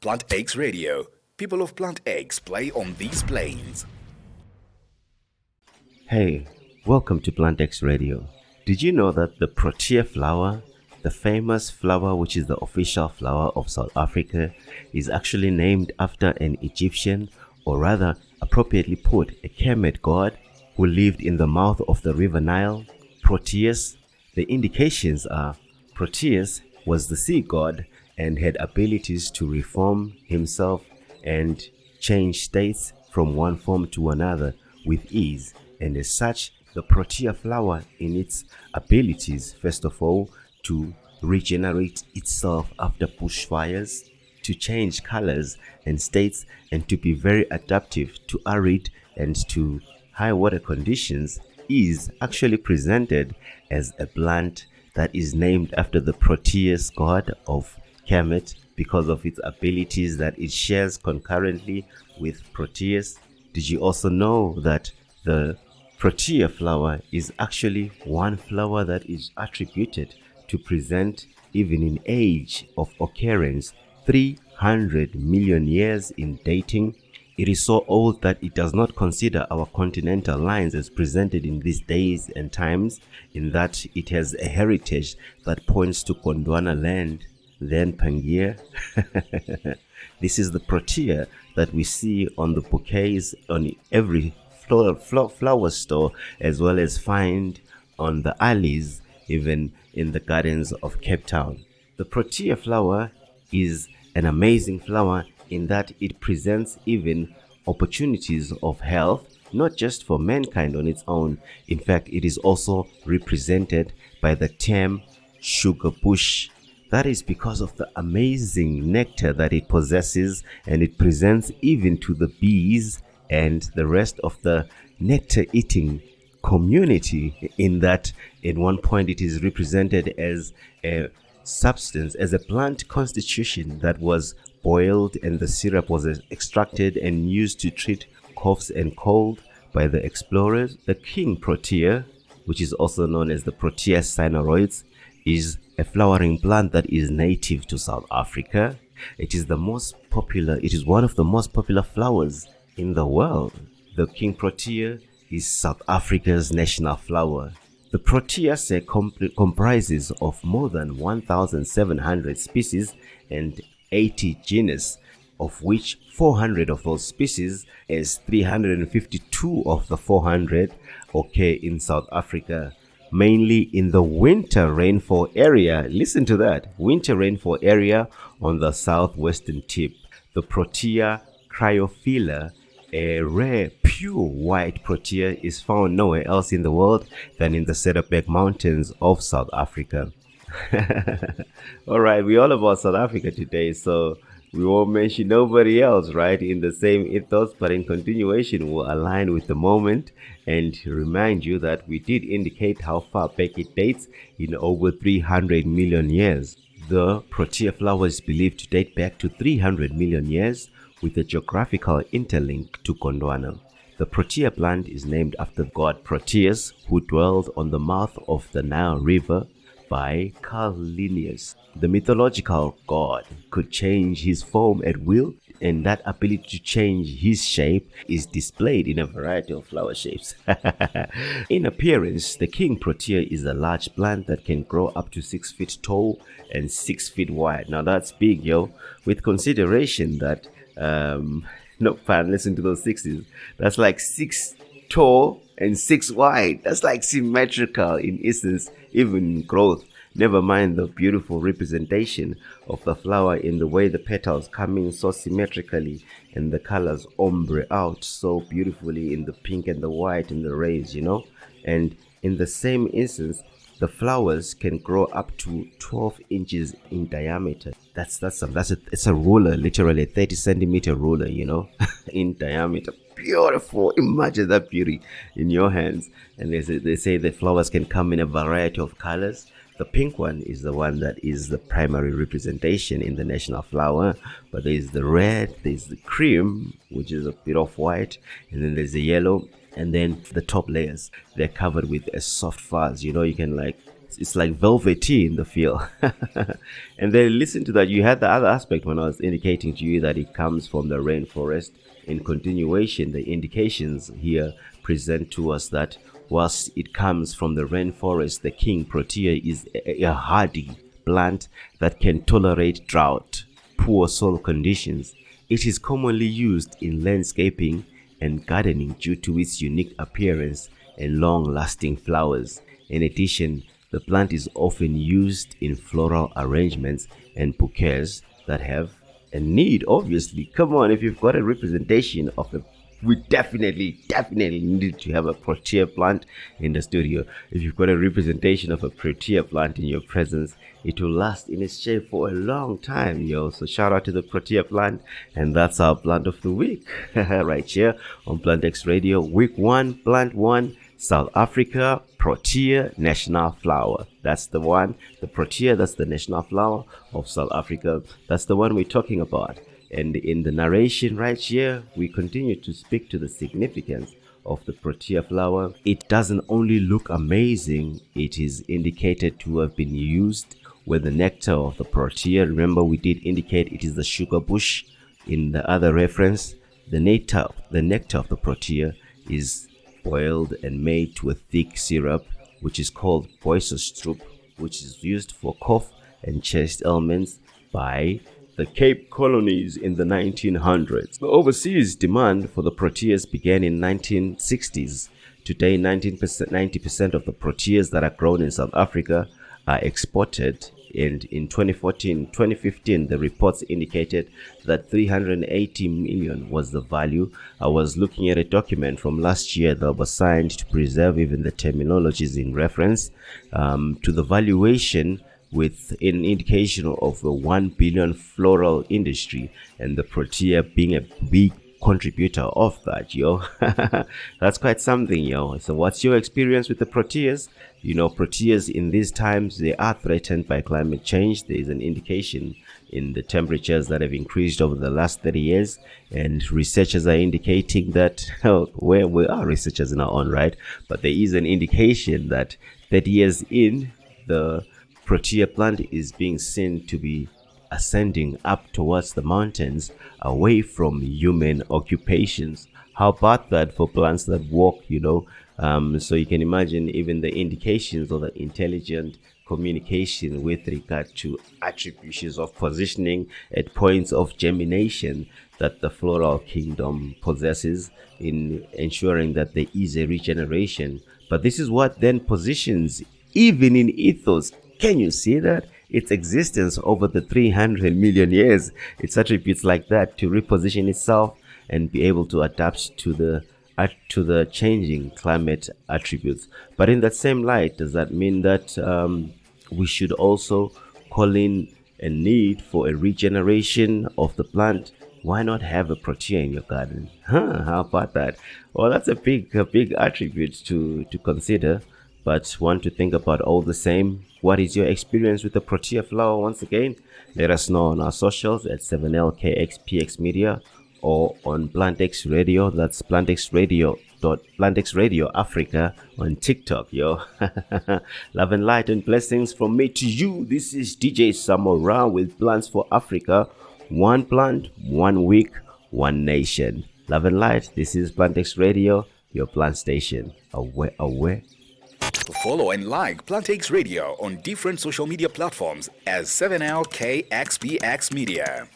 Plant Eggs Radio. People of Plant Eggs play on these plains. Hey, welcome to Plant X Radio. Did you know that the Protea flower, the famous flower which is the official flower of South Africa, is actually named after an Egyptian, or rather, appropriately put, a Kemet god who lived in the mouth of the river Nile? Proteus. The indications are Proteus was the sea god and had abilities to reform himself and change states from one form to another with ease. And as such, the Protea flower, in its abilities, first of all, to regenerate itself after bushfires, to change colors and states, and to be very adaptive to arid and to high water conditions, is actually presented as a plant that is named after the Proteus god of Kemet because of its abilities that it shares concurrently with Proteus. Did you also know that the Protea flower is actually one flower that is attributed to present, even in age of occurrence, 300 million years in dating? It is so old that it does not consider our continental lines as presented in these days and times, in that it has a heritage that points to Gondwana land, then Pangaea. This is the Protea that we see on the bouquets on every flower store, as well as find on the alleys, even in the gardens of Cape Town. The Protea flower is an amazing flower in that it presents even opportunities of health, not just for mankind on its own. In fact, it is also represented by the term sugar bush. That is because of the amazing nectar that it possesses, and it presents even to the bees and the rest of the nectar-eating community, in that at one point it is represented as a substance, as a plant constitution that was boiled, and the syrup was extracted and used to treat coughs and cold by the explorers. The king Protea, which is also known as the Protea cynaroides, is a flowering plant that is native to South Africa. It is one of the most popular flowers in the world. The king Protea is South Africa's national flower. The Proteaceae comprises of more than 1,700 species and 80 genus, of which 400 of those species, as 352 of the 400, occur in South Africa, mainly in the winter rainfall area. Listen to that, winter rainfall area on the southwestern tip. The Protea cryophylla, a rare pure white Protea, is found nowhere else in the world than in the Cederberg Mountains of South Africa. All right, we're all about South Africa today, so we won't mention nobody else, right, in the same ethos, but in continuation we'll align with the moment and remind you that we did indicate how far back it dates, in over 300 million years. The Protea flower is believed to date back to 300 million years, with a geographical interlink to Gondwana. The Protea plant is named after god Proteus, who dwelled on the mouth of the Nile River, by Carl Linnaeus. The mythological god could change his form at will, and that ability to change his shape is displayed in a variety of flower shapes. In appearance, the king Protea is a large plant that can grow up to 6 feet tall and 6 feet wide. Now that's big, yo. With consideration that no fun, listen to those sixes. That's like 6 tall and 6 wide. That's like symmetrical in essence, even growth. Never mind the beautiful representation of the flower in the way the petals come in so symmetrically, and the colors ombre out so beautifully in the pink and the white and the rays, And in the same instance, the flowers can grow up to 12 inches in diameter. It's a ruler, literally a 30 centimeter ruler, in diameter. Beautiful. Imagine that beauty in your hands. And they say the flowers can come in a variety of colors. The pink one is the one that is the primary representation in the national flower, but there's the red, there's the cream, which is a bit of white, and then there's the yellow, and then the top layers, they're covered with a soft fuzz. You can like It's like velvety in the feel. And then listen to that. You had the other aspect when I was indicating to you that it comes from the rainforest. In continuation, the indications here present to us that whilst it comes from the rainforest, the king Protea is a hardy plant that can tolerate drought, poor soil conditions. It is commonly used in landscaping and gardening due to its unique appearance and long-lasting flowers. In addition, the plant is often used in floral arrangements and bouquets that have a need, obviously. Come on, if you've got a representation of a, we definitely need to have a Protea plant in the studio. If you've got a representation of a Protea plant in your presence, it will last in its shape for a long time, yo. So shout out to the Protea plant, and that's our plant of the week right here on Plant X Radio. Week 1, plant 1, South Africa, Protea national flower. That's the one. The Protea, that's the national flower of South Africa. That's the one we're talking about. And in the narration right here, we continue to speak to the significance of the Protea flower. It doesn't only look amazing, it is indicated to have been used with the nectar of the Protea. Remember, we did indicate it is the sugar bush in the other reference. The nectar of the Protea is boiled and made to a thick syrup, which is called boissestrop, which is used for cough and chest ailments by the Cape colonies in the 1900s. The overseas demand for the Proteas began in 1960s. Today, 90% of the Proteas that are grown in South Africa are exported. And in 2015, the reports indicated that 380 million was the value. I was looking at a document from last year that was signed to preserve even the terminologies in reference to the valuation, with an indication of a 1 billion floral industry, and the Protea being a big contributor of that, yo. That's quite something, yo. So what's your experience with the Proteas? You know, Proteas in these times, they are threatened by climate change. There is an indication in the temperatures that have increased over the last 30 years, and researchers are indicating that, well, we are researchers in our own right, but there is an indication that 30 years in, the Protea plant is being seen to be ascending up towards the mountains away from human occupations. How about that for plants that walk, you know? So you can imagine even the indications of the intelligent communication with regard to attributions of positioning at points of germination that the floral kingdom possesses in ensuring that there is a regeneration. But this is what then positions even in ethos. Can you see that? Its existence over the 300 million years, its attributes like that to reposition itself and be able to adapt to the changing climate attributes. But in that same light, does that mean that we should also call in a need for a regeneration of the plant? Why not have a Protea in your garden? How about that? Well, that's a big attribute to consider, but one to think about all the same. What is your experience with the Protea flower? Once again, let us know on our socials at 7LKXPX Media or on Plant X Radio. That's Plant X Radio Africa on TikTok, yo. Love and light and blessings from me to you. This is DJ Samora with Plants for Africa. One plant, 1 week, one nation. Love and light. This is Plant X Radio, your plant station. Away. Follow and like Plant X Radio on different social media platforms as 7LKXPX Media.